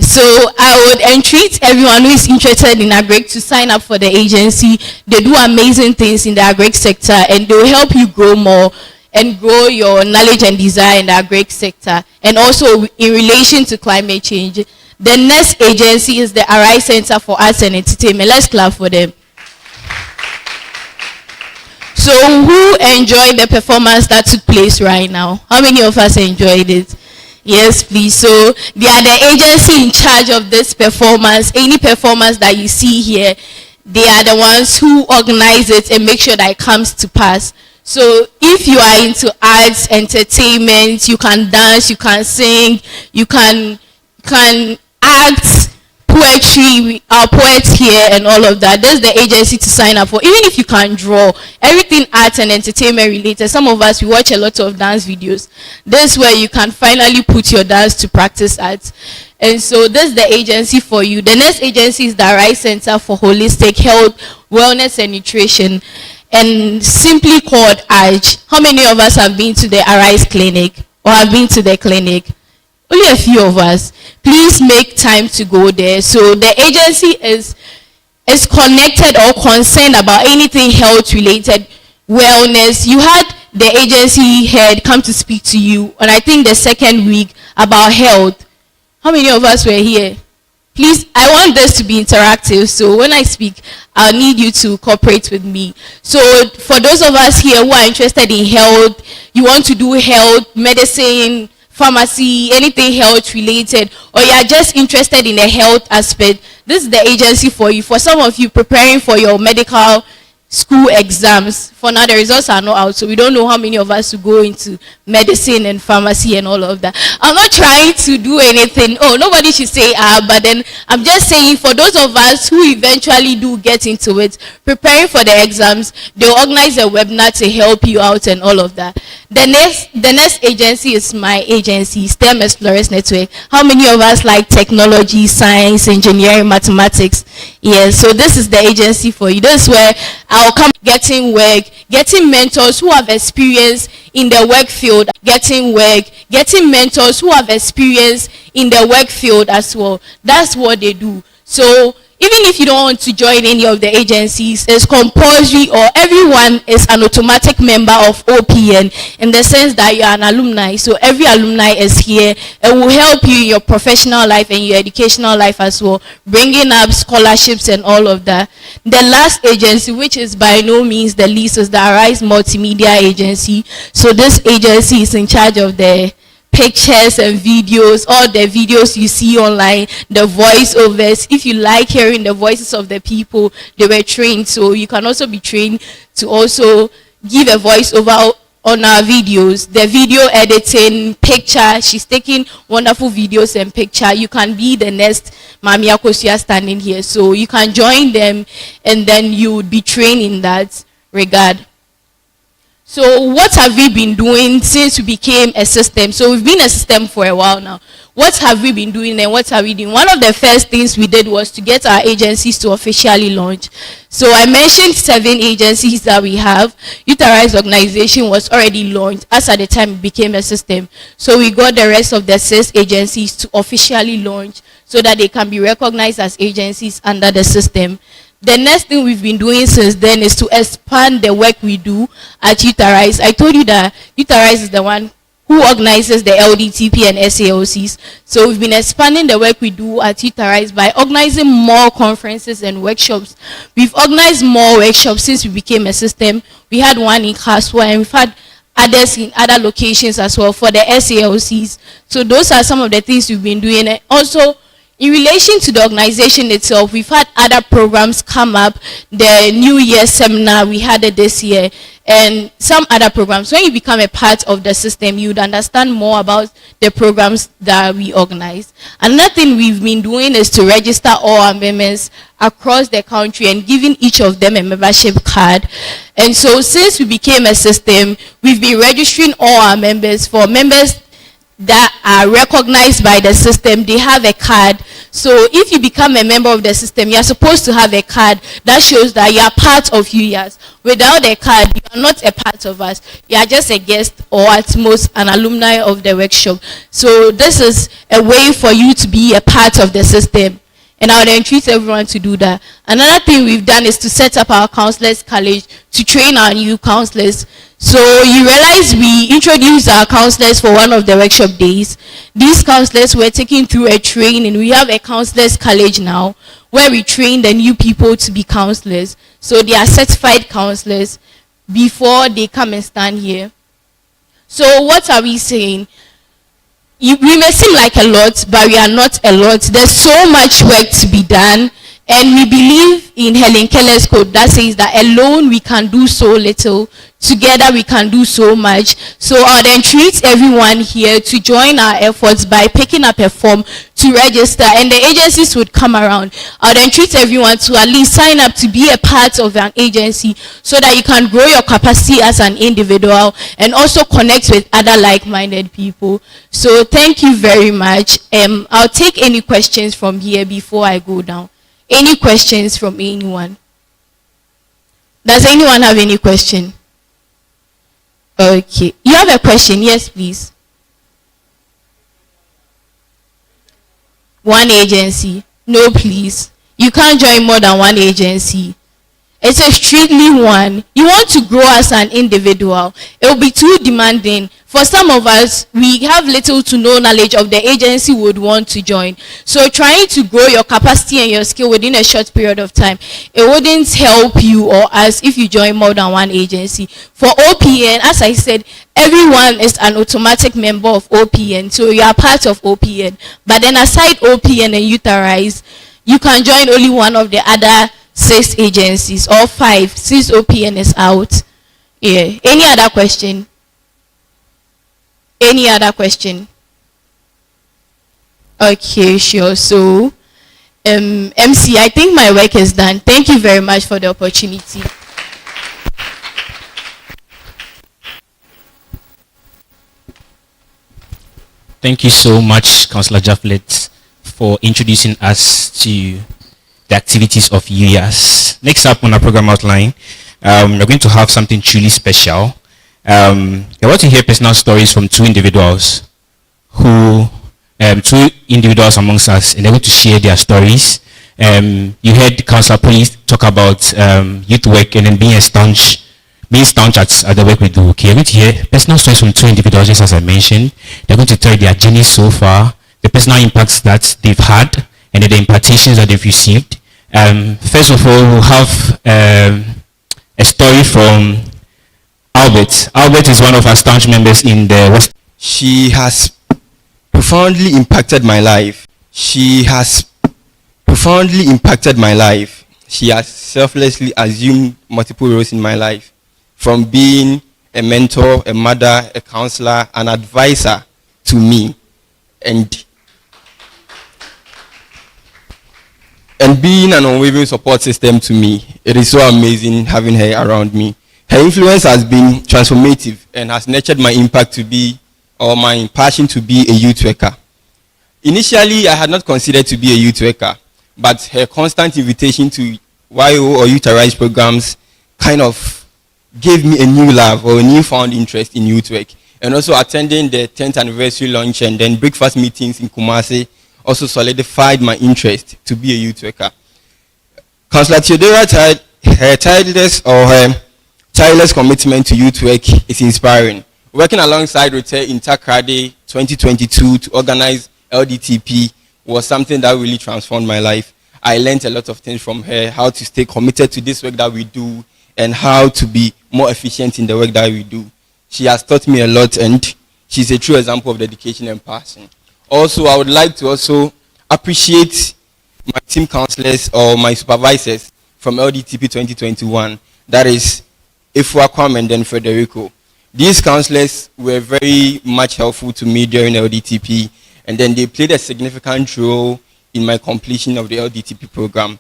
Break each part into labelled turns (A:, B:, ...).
A: So I would entreat everyone who is interested in agric to sign up for the agency. They do amazing things in the agric sector, and they will help you grow more and grow your knowledge and desire in the agric sector, and also in relation to climate change. The next agency is the Arise Center for Arts and Entertainment. Let's clap for them. So who enjoyed the performance that took place right now? How many of us enjoyed it? Yes, please. So they are the agency in charge of this performance. Any performance that you see here, they are the ones who organize it and make sure that it comes to pass. So if you are into arts, entertainment, you can dance, you can sing, you can act, poetry, our poets here and all of that. That's the agency to sign up for. Even if you can draw, everything art and entertainment related. Some of us, we watch a lot of dance videos. This is where you can finally put your dance to practice art. And so this is the agency for you. The next agency is the Arise Center for Holistic Health, Wellness and Nutrition, and simply called ARGE. How many of us have been to the Arise Clinic or have been to the clinic? Only a few of us. Please make time to go there. So the agency is connected or concerned about anything health related, wellness. You had the agency head come to speak to you, and I think the second week about health. How many of us were here? Please, I want this to be interactive, so when I speak, I'll need you to cooperate with me. So for those of us here who are interested in health, you want to do health, medicine, pharmacy, anything health related, or you are just interested in the health aspect, this is the agency for you. For some of you preparing for your medical school exams, for now the results are not out, so we don't know how many of us will go into medicine and pharmacy and all of that. I'm not trying to do anything. Oh, nobody should say but then I'm just saying for those of us who eventually do get into it, preparing for the exams, they'll organize a webinar to help you out and all of that. The next agency is my agency, STEM Explorers Network. How many of us like technology, science, engineering, mathematics? Yes, so this is the agency for you. This is where I'll come getting work, getting mentors who have experience in the work field, getting work, getting mentors who have experience in the work field as well. That's what they do. So even if you don't want to join any of the agencies, it's compulsory, or everyone is an automatic member of OPN in the sense that you are an alumni. So every alumni is here and will help you in your professional life and your educational life as well, bringing up scholarships and all of that. The last agency, which is by no means the least, is the Arise Multimedia Agency. So this agency is in charge of the pictures and videos, all the videos you see online, the voiceovers. If you like hearing the voices of the people, they were trained, so you can also be trained to also give a voiceover on our videos. The video editing, picture, she's taking wonderful videos and picture. You can be the next Mami Akosia standing here, so you can join them and then you would be trained in that regard. So what have we been doing since we became a system? So we've been a system for a while now. What have we been doing and what are we doing? One of the first things we did was to get our agencies to officially launch. So I mentioned 7 agencies that we have. Youth Arise organization was already launched as at the time it became a system. So we got the rest of the 6 agencies to officially launch so that they can be recognized as agencies under the system. The next thing we've been doing since then is to expand the work we do at Youth Arise. I told you that Youth Arise is the one who organizes the LDTP and SAOCs. So we've been expanding the work we do at Youth Arise by organizing more conferences and workshops. We've organized more workshops since we became a system. We had one in Kaswa and we've had others in other locations as well for the SAOCs. So those are some of the things we've been doing. And also, in relation to the organization itself, we've had other programs come up. The New Year seminar, we had it this year, and some other programs. When you become a part of the system, you would understand more about the programs that we organize. Another thing we've been doing is to register all our members across the country and giving each of them a membership card. And so since we became a system, we've been registering all our members. For members that are recognized by the system, they have a card. So if you become a member of the system, you are supposed to have a card that shows that you are part of UYAS. Without a card, you are not a part of us. You are just a guest or at most an alumni of the workshop. So this is a way for you to be a part of the system. And I would entreat everyone to do that. Another thing we've done is to set up our counselors college to train our new counselors. So you realize we introduced our counselors for one of the workshop days. These counselors were taken through a training. We have a counselors college now where we train the new people to be counselors. So they are certified counselors before they come and stand here. So what are we saying? We may seem like a lot, but we are not a lot. There's so much work to be done. And we believe in Helen Keller's quote that says that alone we can do so little, together we can do so much. So I would entreat everyone here to join our efforts by picking up a form to register, and the agencies would come around. I would entreat everyone to at least sign up to be a part of an agency so that you can grow your capacity as an individual and also connect with other like-minded people. So thank you very much. I'll take any questions from here before I go down. Any questions from anyone? Does anyone have any question? Okay. You have a question? Yes, please. One agency? No, please. You can't join more than one agency. It's a strictly one. You want to grow as an individual. It will be too demanding. For some of us, we have little to no knowledge of the agency we would want to join. So trying to grow your capacity and your skill within a short period of time, it wouldn't help you or us if you join more than one agency. For OPN, as I said, everyone is an automatic member of OPN. So you are part of OPN. But then aside OPN and Youthrise, you can join only one of the other 6 agencies or 5 since OPN is out. Yeah. Any other question? Any other question? Okay, sure. So, MC, I think my work is done. Thank you very much for the opportunity.
B: Thank you so much, Councillor Jafflet, for introducing us to the activities of UYAS. Next up on our program outline, we're going to have something truly special. You're about to hear personal stories from 2 individuals who, 2 individuals amongst us, and they're going to share their stories. You heard Councillor Police talk about youth work and then being staunch at the work we do. Okay, you're going to hear personal stories from 2 individuals, just as I mentioned. They're going to tell their journey so far, the personal impacts that they've had, and the impartations that they've received. First of all, we'll have a story from Albert. Albert is one of our staunch members in the West.
C: She has profoundly impacted my life. She has profoundly impacted my life. She has selflessly assumed multiple roles in my life, from being a mentor, a mother, a counselor, an advisor to me, and being an unwavering support system to me. It is so amazing having her around me. Her influence has been transformative and has nurtured my impact to be, or my passion to be, a youth worker. Initially, I had not considered to be a youth worker, but her constant invitation to YO or Youthrise programs kind of gave me a new love or a newfound interest in youth work. And also attending the 10th anniversary launch and then breakfast meetings in Kumasi also solidified my interest to be a youth worker. Councillor Theodora, her tireless commitment to youth work is inspiring. Working alongside Rote in Accra 2022 to organize LDTP was something that really transformed my life. I learned a lot of things from her, how to stay committed to this work that we do and how to be more efficient in the work that we do. She has taught me a lot and she's a true example of dedication and passion. Also, I would like to also appreciate my team counselors or my supervisors from LDTP 2021. That is Ifua Kwame and then Federico. These counselors were very much helpful to me during LDTP, and then they played a significant role in my completion of the LDTP program.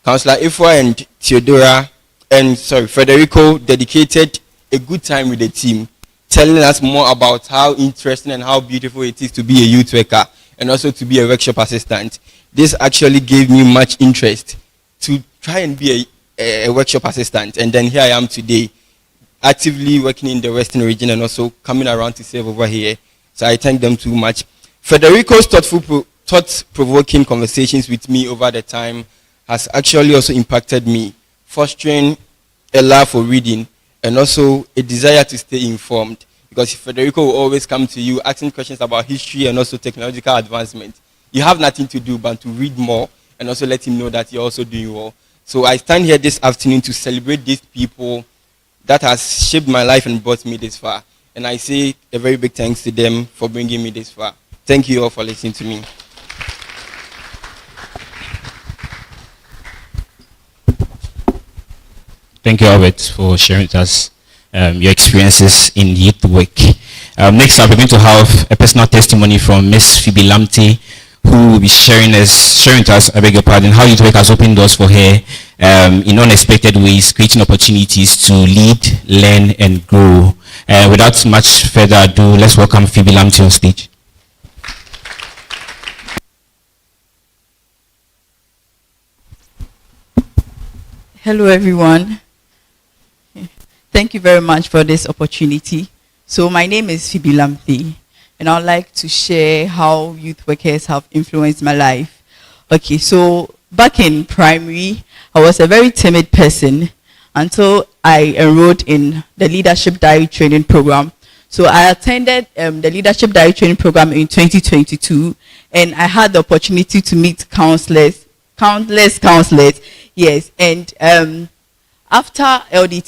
C: Councillor Ifua and Federico dedicated a good time with the team, telling us more about how interesting and how beautiful it is to be a youth worker, and also to be a workshop assistant. This actually gave me much interest to try and be a workshop assistant, and then here I am today, actively working in the Western region and also coming around to serve over here. So I thank them too much. Federico's thought-provoking conversations with me over the time has actually also impacted me, fostering a love for reading and also a desire to stay informed. Because Federico will always come to you asking questions about history and also technological advancement. You have nothing to do but to read more and also let him know that you're also doing well. So I stand here this afternoon to celebrate these people that has shaped my life and brought me this far. And I say a very big thanks to them for bringing me this far. Thank you all for listening to me.
B: Thank you, Albert, for sharing with us your experiences in youth work. Next up, we're going to have a personal testimony from Miss Phoebe Lamte, who will be sharing with us, I beg your pardon, how youth work has opened doors for her in unexpected ways, creating opportunities to lead, learn, and grow. Without much further ado, let's welcome Phoebe Lamte on stage.
D: Hello, everyone. Thank you very much for this opportunity. So my name is Phoebe Lamte, and I'd like to share how youth workers have influenced my life. Okay, so back in primary, I was a very timid person until I enrolled in the Leadership Diary Training Program. So I attended the Leadership Diary Training Program in 2022, and I had the opportunity to meet countless counselors, yes, and after LDT,